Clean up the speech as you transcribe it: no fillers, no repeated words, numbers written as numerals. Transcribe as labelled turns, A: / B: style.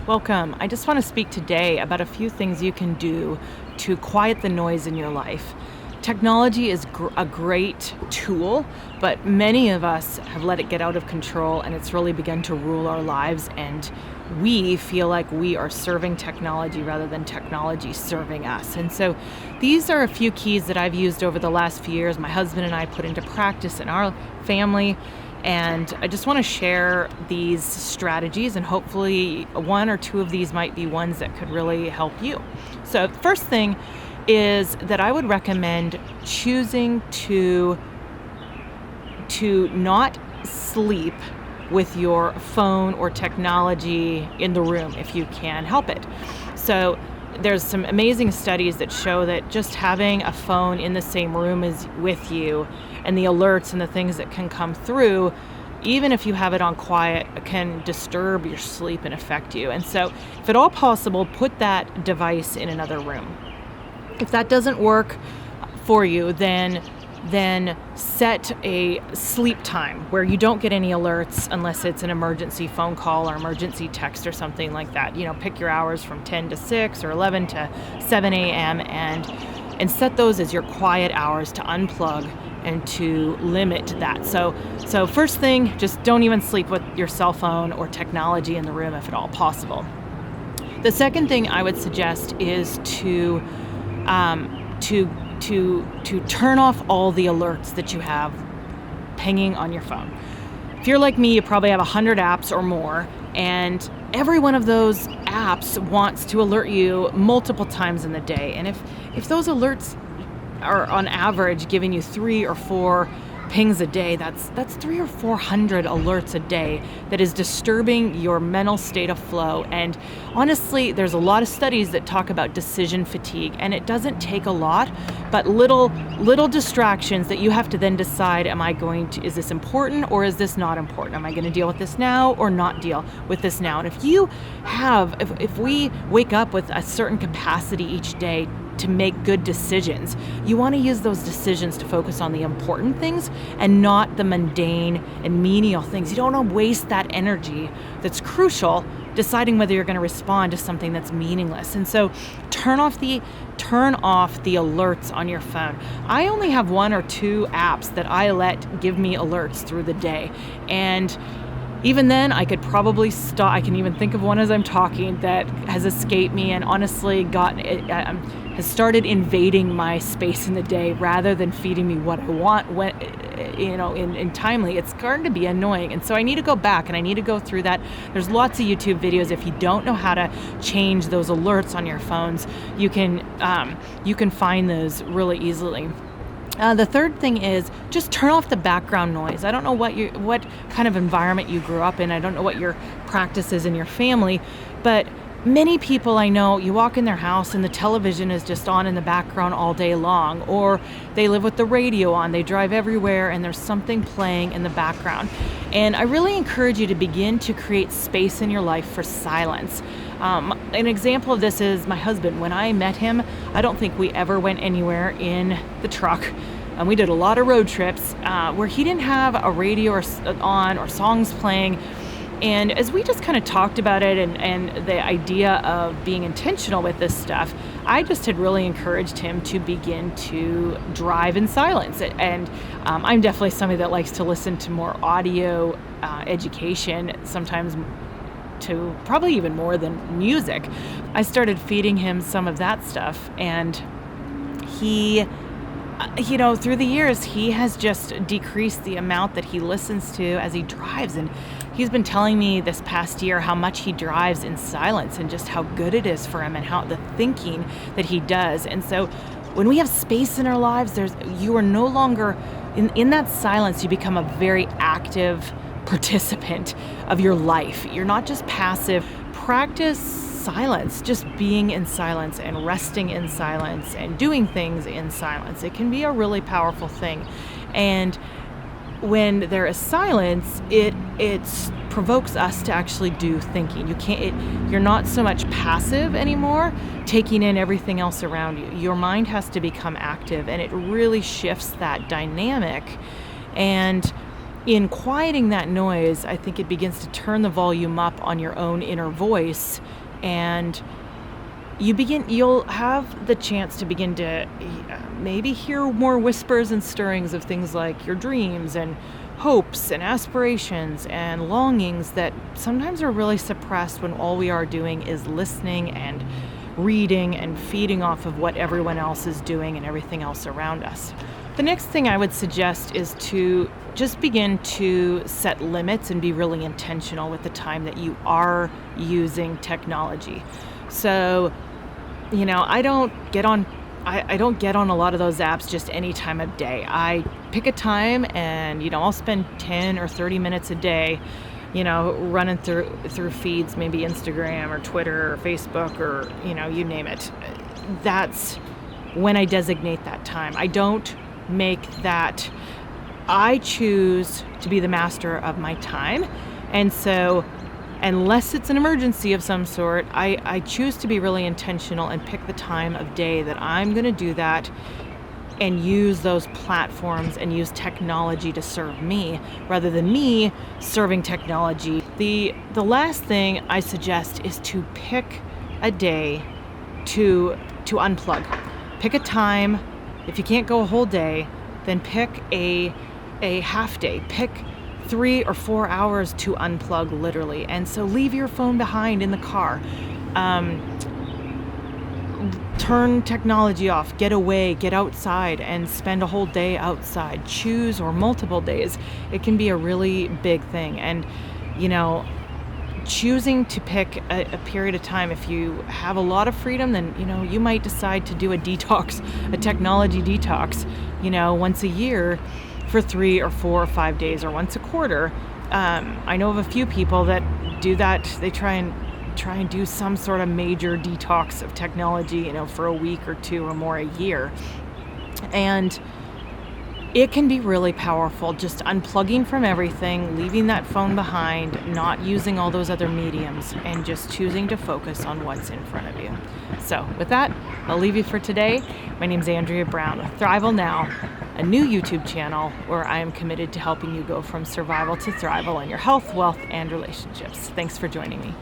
A: Welcome. I just want to speak today about a few things you can do to quiet the noise in your life. Technology is a great tool, but many of us have let it get out of control and it's really begun to rule our lives, and we feel like we are serving technology rather than technology serving us. And so these are a few keys that I've used over the last few years, my husband and I put into practice in our family. And I just want to share these strategies, and hopefully one or two of these might be ones that could really help you. So the first thing is that I would recommend choosing to not sleep with your phone or technology in the room if you can help it. So there's some amazing studies that show that just having a phone in the same room as with you and the alerts and the things that can come through, even if you have it on quiet, can disturb your sleep and affect you. And so if at all possible, put that device in another room. If that doesn't work for you, then set a sleep time where you don't get any alerts unless it's an emergency phone call or emergency text or something like that. Pick your hours from 10 to 6 or 11 to 7 a.m. and set those as your quiet hours to unplug and to limit that. So first thing, just don't even sleep with your cell phone or technology in the room if at all possible. The second thing I would suggest is to turn off all the alerts that you have pinging on your phone. If you're like me, you probably have 100 apps or more, and every one of those apps wants to alert you multiple times in the day. And if those alerts are on average giving you 3 or 4 pings a day, that's 300 or 400 alerts a day that is disturbing your mental state of flow. And honestly, there's a lot of studies that talk about decision fatigue, and it doesn't take a lot, but little distractions that you have to then decide, is this important or is this not important? Am I going to deal with this now or not deal with this now? And if we wake up with a certain capacity each day to make good decisions, you want to use those decisions to focus on the important things and not the mundane and menial things. You don't want to waste that energy that's crucial deciding whether you're going to respond to something that's meaningless. And so turn off the alerts on your phone. I only have 1 or 2 apps that I let give me alerts through the day, and even then, I could probably stop. I can even think of one as I'm talking that has escaped me and honestly has started invading my space in the day rather than feeding me what I want in timely. It's starting to be annoying. And so I need to go back and I need to go through that. There's lots of YouTube videos. If you don't know how to change those alerts on your phones, you can find those really easily. The third thing is just turn off the background noise. I don't know what kind of environment you grew up in. I don't know what your practice is in your family, but many people I know, you walk in their house and the television is just on in the background all day long, or they live with the radio on, they drive everywhere and there's something playing in the background. And I really encourage you to begin to create space in your life for silence. An example of this is my husband. When I met him, I don't think we ever went anywhere in the truck. And we did a lot of road trips where he didn't have a radio on or songs playing. And as we just kind of talked about it and the idea of being intentional with this stuff, I just had really encouraged him to begin to drive in silence. And I'm definitely somebody that likes to listen to more audio education, sometimes to probably even more than music. I started feeding him some of that stuff, and he, through the years, he has just decreased the amount that he listens to as he drives. And he's been telling me this past year how much he drives in silence and just how good it is for him and how the thinking that he does. And so when we have space in our lives, you are no longer in that silence. You become a very active participant of your life. You're not just passive. Practice silence, just being in silence and resting in silence and doing things in silence. It can be a really powerful thing. And when there is silence, it provokes us to actually do thinking. You're not so much passive anymore, taking in everything else around you. Your mind has to become active, and it really shifts that dynamic. And in quieting that noise, I think it begins to turn the volume up on your own inner voice, and you'll have the chance to begin to maybe hear more whispers and stirrings of things like your dreams and hopes and aspirations and longings that sometimes are really suppressed when all we are doing is listening and reading and feeding off of what everyone else is doing and everything else around us. The next thing I would suggest is to just begin to set limits and be really intentional with the time that you are using technology. So, I don't get on a lot of those apps just any time of day. I pick a time and, I'll spend 10 or 30 minutes a day, running through feeds, maybe Instagram or Twitter or Facebook or, you name it. That's when I designate that time. I don't make that. I choose to be the master of my time. And so unless it's an emergency of some sort, I choose to be really intentional and pick the time of day that I'm going to do that and use those platforms and use technology to serve me rather than me serving technology. The last thing I suggest is to pick a day to unplug. Pick a time. If you can't go a whole day, then pick a half day. Pick 3 or 4 hours to unplug, literally. And so leave your phone behind in the car. Turn technology off, get away, get outside, and spend a whole day outside. Choose, or multiple days. It can be a really big thing. And, choosing to pick a period of time, if you have a lot of freedom, then, you might decide to do a detox, a technology detox, once a year for 3 or 4 or 5 days, or once a quarter. I know of a few people that do that. They try and do some sort of major detox of technology, for a week or 2 or more a year. And it can be really powerful, just unplugging from everything, leaving that phone behind, not using all those other mediums, and just choosing to focus on what's in front of you. So with that, I'll leave you for today. My name's Andrea Brown with Thrival Now, a new YouTube channel where I am committed to helping you go from survival to thrival in your health, wealth, and relationships. Thanks for joining me.